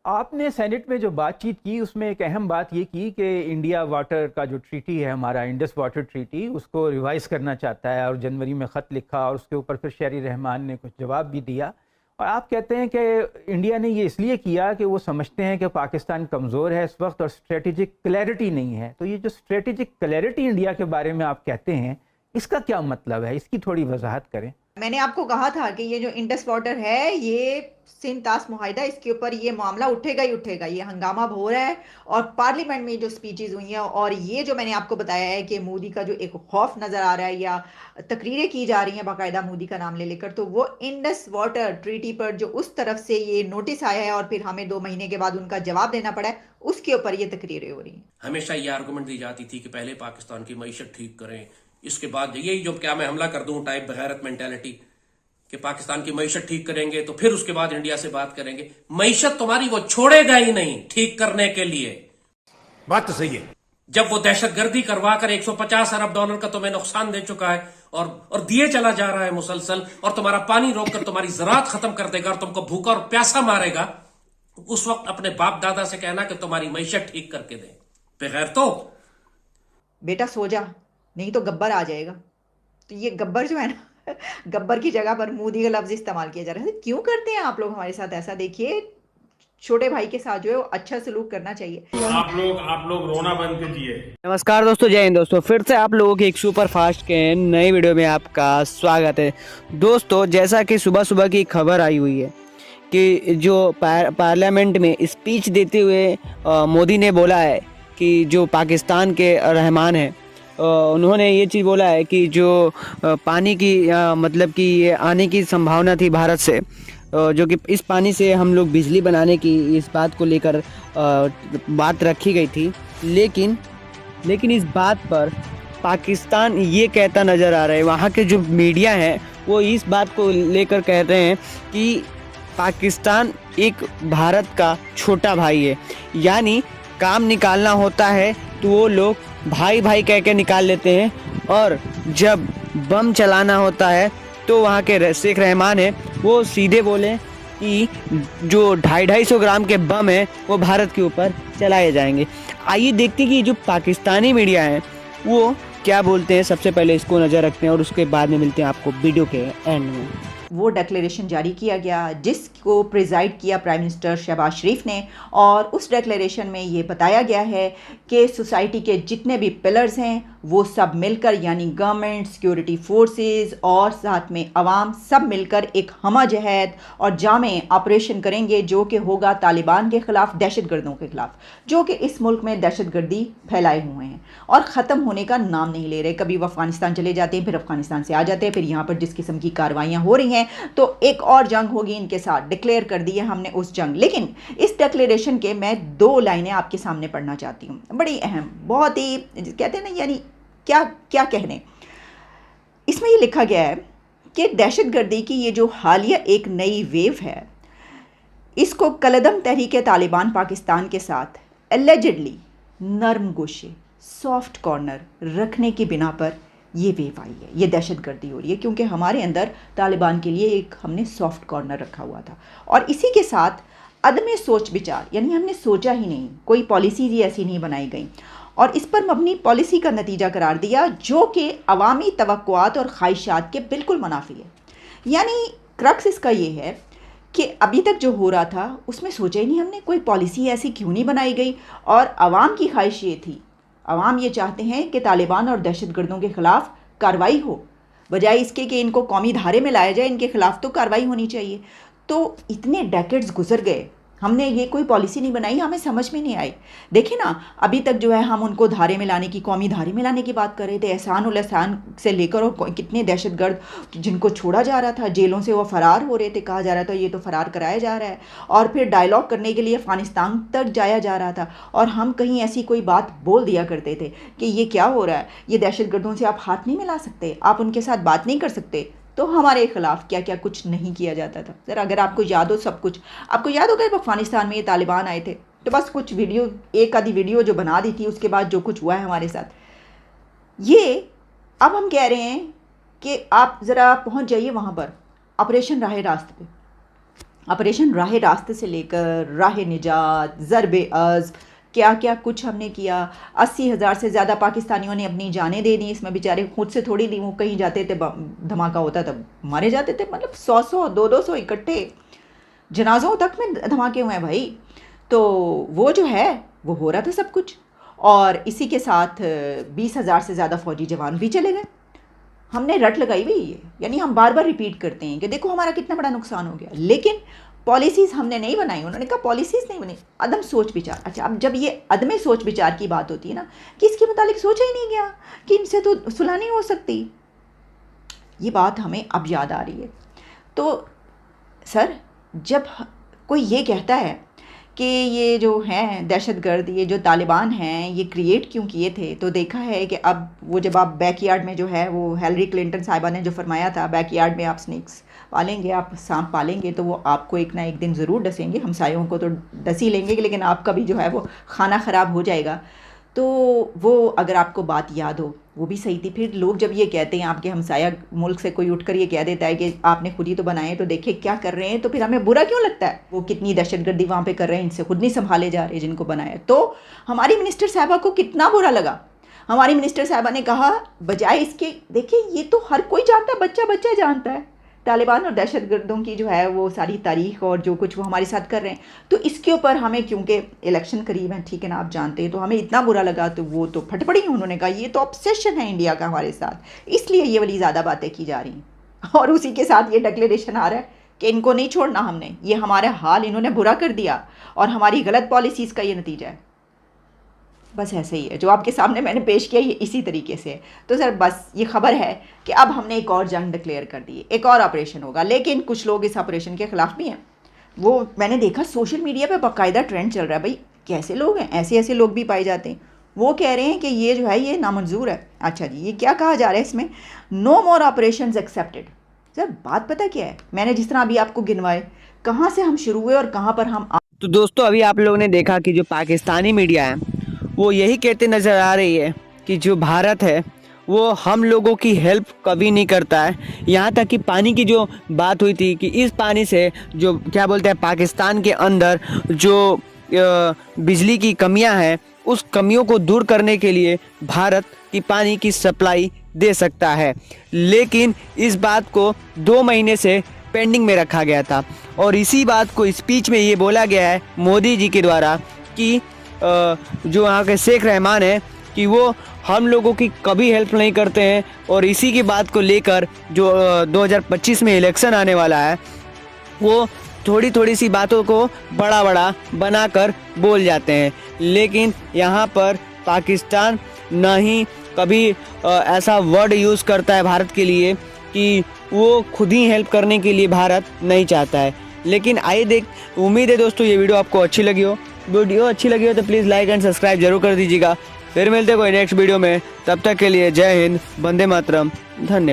आपने सेनेट में जो बातचीत की उसमें एक अहम बात ये की कि इंडिया वाटर का जो ट्रीटी है, हमारा इंडस वाटर ट्रीटी, उसको रिवाइज करना चाहता है और जनवरी में ख़त लिखा और उसके ऊपर फिर शहरी रहमान ने कुछ जवाब भी दिया। और आप कहते हैं कि इंडिया ने ये इसलिए किया कि वो समझते हैं कि पाकिस्तान कमज़ोर है इस वक्त और स्ट्रेटेजिक क्लैरिटी नहीं है। तो ये जो स्ट्रेटेजिक क्लैरिटी इंडिया के बारे में आप कहते हैं, इसका क्या मतलब है? इसकी थोड़ी वजाहत करें। मैंने आपको कहा था कि ये जो इंडस वाटर है ये सिंध तास मुहाइदा, इसके ऊपर ये मामला उठेगा ही उठेगा। ये हंगामा हो रहा है और पार्लियामेंट में जो स्पीचेस हुई हैं और ये जो मैंने आपको बताया है कि मोदी का जो एक खौफ नजर आ रहा है या तकरीरें की जा रही हैं बाकायदा मोदी का नाम ले लेकर, तो वो इंडस वाटर ट्रीटी पर जो उस तरफ से ये नोटिस आया है और फिर हमें 2 महीने के बाद उनका जवाब देना पड़ा है, उसके ऊपर ये तकरीरें हो रही हैं। हमेशा ये आर्गूमेंट दी जाती थी कि पहले पाकिस्तान की मईशत ठीक करें, इसके बाद यही जो क्या मैं हमला कर दूं टाइप बगैरत मेंटेलिटी कि पाकिस्तान की मईशत ठीक करेंगे तो फिर उसके बाद इंडिया से बात करेंगे। मईशत तुम्हारी वो छोड़ेगा ही नहीं ठीक करने के लिए। बात तो सही है। जब वो दहशतगर्दी करवाकर 150 अरब डॉलर का तुम्हें नुकसान दे चुका है और दिए चला जा रहा है मुसलसल, और तुम्हारा पानी रोककर तुम्हारी ज़राअत खत्म कर देगा और तुमको भूखा और प्यासा मारेगा, उस वक्त अपने बाप दादा से कहना कि तुम्हारी मईशत ठीक करके दे। बगैर तो बेटा सो जा, नहीं तो गब्बर आ जाएगा। तो ये गब्बर जो है ना, गब्बर की जगह पर मोदी का लफ्ज इस्तेमाल किया जा रहा है। तो क्यों करते हैं आप लोग हमारे साथ ऐसा? देखिए, छोटे भाई के साथ जो है वो अच्छा सलूक करना चाहिए। आप लोग रोना बंद कीजिए। नमस्कार दोस्तों, जय हिंद दोस्तों। फिर से आप लोगों की एक सुपर फास्ट के नई वीडियो में आपका स्वागत है। दोस्तों, जैसा कि सुबह सुबह की खबर आई हुई है कि जो पार्लियामेंट में स्पीच देते हुए मोदी ने बोला है कि जो पाकिस्तान के रहमान हैं, उन्होंने ये चीज़ बोला है कि जो पानी की मतलब कि ये आने की संभावना थी भारत से, जो कि इस पानी से हम लोग बिजली बनाने की इस बात को लेकर बात रखी गई थी। लेकिन इस बात पर पाकिस्तान ये कहता नज़र आ रहा है, वहाँ के जो मीडिया हैं वो इस बात को लेकर कह रहे हैं कि पाकिस्तान एक भारत का छोटा भाई है। यानी काम निकालना होता है तो वो लोग भाई भाई कह के निकाल लेते हैं, और जब बम चलाना होता है तो वहाँ के शेख रहमान है वो सीधे बोले कि जो 250-250 ग्राम के बम है वो भारत के ऊपर चलाए जाएंगे। आइए देखते हैं कि जो पाकिस्तानी मीडिया है वो क्या बोलते हैं। सबसे पहले इसको नज़र रखते हैं और उसके बाद में मिलते हैं आपको वीडियो के एंड में। वो डिक्लेरेशन जारी किया गया जिसको प्रिजाइड किया प्राइम मिनिस्टर शहबाज शरीफ ने, और उस डिक्लेरेशन में ये बताया गया है कि सोसाइटी के जितने भी पिलर्स हैं वो सब मिलकर, यानी गवर्नमेंट, सिक्योरिटी फोर्सेस और साथ में अवाम, सब मिलकर एक हमजहद और जामे ऑपरेशन करेंगे जो कि होगा तालिबान के ख़िलाफ़, दहशतगर्दों के ख़िलाफ़, जो कि इस मुल्क में दहशतगर्दी फैलाए हुए हैं और ख़त्म होने का नाम नहीं ले रहे। कभी वो अफ़गानिस्तान चले जाते हैं, फिर अफ़गानिस्तान से आ जाते हैं, फिर यहाँ पर जिस किस्म की कार्रवाइयाँ हो रही हैं तो एक और जंग होगी इनके साथ। डिक्लेयर कर दी है हमने उस जंग। लेकिन इस डिक्लेरेशन के मैं 2 लाइनें आपके सामने पढ़ना चाहती हूँ, बड़ी अहम, बहुत ही कहते हैं ना, यानी क्या क्या कहने। इसमें ये लिखा गया है कि दहशतगर्दी की ये जो हालिया एक नई वेव है, इसको कलदम तहरीक तालिबान पाकिस्तान के साथ एलिजिडली नरम गोशे, सॉफ्ट कॉर्नर रखने की बिना पर ये वेव आई है, ये दहशतगर्दी हो रही है, क्योंकि हमारे अंदर तालिबान के लिए एक हमने सॉफ्ट कॉर्नर रखा हुआ था। और इसी के साथ अदम सोच विचार, यानी हमने सोचा ही नहीं, कोई पॉलिसीज ही ऐसी नहीं बनाई गई और इस पर मबनी पॉलिसी का नतीजा करार दिया जो कि अवामी तवक्कुआत और ख्वाहिशात के बिल्कुल मुनाफी है। यानी क्रक्स इसका ये है कि अभी तक जो हो रहा था उसमें सोचा ही नहीं हमने, कोई पॉलिसी ऐसी क्यों नहीं बनाई गई। और अवाम की ख्वाहिश ये थी, अवाम ये चाहते हैं कि तालिबान और दहशतगर्दों के ख़िलाफ़ कार्रवाई हो, बजाय इसके कि इनको कौमी धारे में लाया जाए, इनके ख़िलाफ़ तो कार्रवाई होनी चाहिए। तो इतने डेकेड्स गुजर गए, हमने ये कोई पॉलिसी नहीं बनाई, हमें समझ में नहीं आई। देखिए ना, अभी तक जो है हम उनको धारे में लाने की, कौमी धारे में लाने की बात कर रहे थे, एहसान उल एहसान से लेकर, और कितने दहशतगर्द जिनको छोड़ा जा रहा था जेलों से, वो फ़रार हो रहे थे, कहा जा रहा था ये तो फ़रार कराया जा रहा है, और फिर डायलॉग करने के लिए अफ़गानिस्तान तक जाया जा रहा था। और हम कहीं ऐसी कोई बात बोल दिया करते थे कि ये क्या हो रहा है, ये दहशतगर्दों से आप हाथ नहीं मिला सकते, आप उनके साथ बात नहीं कर सकते। तो हमारे खिलाफ क्या क्या कुछ नहीं किया जाता था। सर अगर आपको याद हो, सब कुछ आपको याद होगा, जब अफगानिस्तान में ये तालिबान आए थे तो बस कुछ वीडियो, एक आधी वीडियो जो बना दी थी, उसके बाद जो कुछ हुआ है हमारे साथ, ये अब हम कह रहे हैं कि आप ज़रा पहुंच जाइए वहाँ पर, ऑपरेशन राह रास्त पे, ऑपरेशन राह रास्ते से लेकर राह निजात, ज़रबे अज़्ब, क्या क्या कुछ हमने किया। 80,000 से ज़्यादा पाकिस्तानियों ने अपनी जानें दे दी इसमें, बेचारे खुद से थोड़ी दी, वो कहीं जाते थे धमाका होता तब मारे जाते थे। मतलब 100-100 200 इकट्ठे जनाजों तक में धमाके हुए हैं भाई। तो वो जो है वो हो रहा था सब कुछ, और इसी के साथ 20,000 से ज़्यादा फ़ौजी जवान भी चले गए। हमने रट लगाई हुई है, यानी हम बार बार रिपीट करते हैं कि देखो हमारा कितना बड़ा नुकसान हो गया, लेकिन पॉलिसीज़ हमने नहीं बनाई। उन्होंने कहा पॉलिसीज़ नहीं बनी, अदम सोच विचार। अच्छा, अब जब ये अदम सोच विचार की बात होती है ना, कि इसके मुतालिक सोचा ही नहीं गया कि इनसे तो सुलह नहीं हो सकती, ये बात हमें अब याद आ रही है। तो सर, जब कोई ये कहता है कि ये जो हैं दहशतगर्द, ये जो तालिबान हैं, ये क्रिएट क्यों किए थे, तो देखा है कि अब वो जब आप बैकयार्ड में जो है, वो हिलरी क्लिंटन साहिबा ने जो फरमाया था, बैकयार्ड में आप स्नेक्स पालेंगे, आप सांप पालेंगे तो वो आपको एक ना एक दिन ज़रूर डसेंगे। हमसायों को तो डस ही लेंगे, लेकिन आपका भी जो है वो खाना ख़राब हो जाएगा। तो वो अगर आपको बात याद हो, वो भी सही थी। फिर लोग जब ये कहते हैं, आपके हमसाया मुल्क से कोई उठकर ये कह देता है कि आपने खुद ही तो बनाए, तो देखिए क्या कर रहे हैं, तो फिर हमें बुरा क्यों लगता है? वो कितनी दहशतगर्दी वहाँ पे कर रहे हैं, इनसे खुद नहीं संभाले जा रहे जिनको बनाया। तो हमारी मिनिस्टर साहिबा को कितना बुरा लगा। हमारी मिनिस्टर साहिबा ने कहा बजाय इसके, देखिए ये तो हर कोई जानता है, बच्चा बच्चा जानता है तालिबान और दहशतगर्दों की जो है वो सारी तारीख और जो कुछ वो हमारे साथ कर रहे हैं। तो इसके ऊपर हमें, क्योंकि इलेक्शन करीब है, ठीक है ना, आप जानते हैं, तो हमें इतना बुरा लगा, तो वो तो फट पड़ी। उन्होंने कहा ये तो ऑब्सेशन है इंडिया का हमारे साथ, इसलिए ये वाली ज़्यादा बातें की जा रही हैं। और उसी के साथ ये डिक्लेरेशन आ रहा है कि इनको नहीं छोड़ना हमने, ये हमारा हाल इन्होंने बुरा कर दिया और हमारी गलत पॉलिसीज़ का ये नतीजा है। बस ऐसे ही है जो आपके सामने मैंने पेश किया, ये इसी तरीके से है। तो सर बस ये खबर है कि अब हमने एक और जंग डिक्लेयर कर दी है, एक और ऑपरेशन होगा, लेकिन कुछ लोग इस ऑपरेशन के ख़िलाफ़ भी हैं। वो मैंने देखा सोशल मीडिया पे बाकायदा ट्रेंड चल रहा है, भाई कैसे लोग हैं, ऐसे ऐसे लोग भी पाए जाते हैं। वो कह रहे हैं कि ये जो है ये नामंजूर है। अच्छा जी, ये क्या कहा जा रहा है इसमें? नो मोर ऑपरेशन एक्सेप्टेड। सर बात पता क्या है, मैंने जिस तरह अभी आपको गिनवाए, कहाँ से हम शुरू हुए और कहाँ पर हम। तो दोस्तों, अभी आप लोगों ने देखा कि जो पाकिस्तानी मीडिया है वो यही कहते नज़र आ रही है कि जो भारत है वो हम लोगों की हेल्प कभी नहीं करता है। यहाँ तक कि पानी की जो बात हुई थी कि इस पानी से जो क्या बोलते हैं, पाकिस्तान के अंदर जो बिजली की कमियां हैं, उस कमियों को दूर करने के लिए भारत की पानी की सप्लाई दे सकता है। लेकिन इस बात को 2 महीने से पेंडिंग में रखा गया था, और इसी बात को स्पीच में ये बोला गया है मोदी जी के द्वारा कि जो वहाँ के शेख रहमान है कि वो हम लोगों की कभी हेल्प नहीं करते हैं, और इसी की बात को लेकर जो 2025 में इलेक्शन आने वाला है, वो थोड़ी थोड़ी सी बातों को बड़ा बड़ा बनाकर बोल जाते हैं। लेकिन यहाँ पर पाकिस्तान ना ही कभी ऐसा वर्ड यूज़ करता है भारत के लिए कि वो खुद ही हेल्प करने के लिए भारत नहीं चाहता है। लेकिन आइए उम्मीद है दोस्तों ये वीडियो आपको अच्छी लगी हो। वीडियो अच्छी लगी हो तो प्लीज़ लाइक एंड सब्सक्राइब जरूर कर दीजिएगा। फिर मिलते हैं कोई नेक्स्ट वीडियो में, तब तक के लिए जय हिंद, वंदे मातरम, धन्यवाद।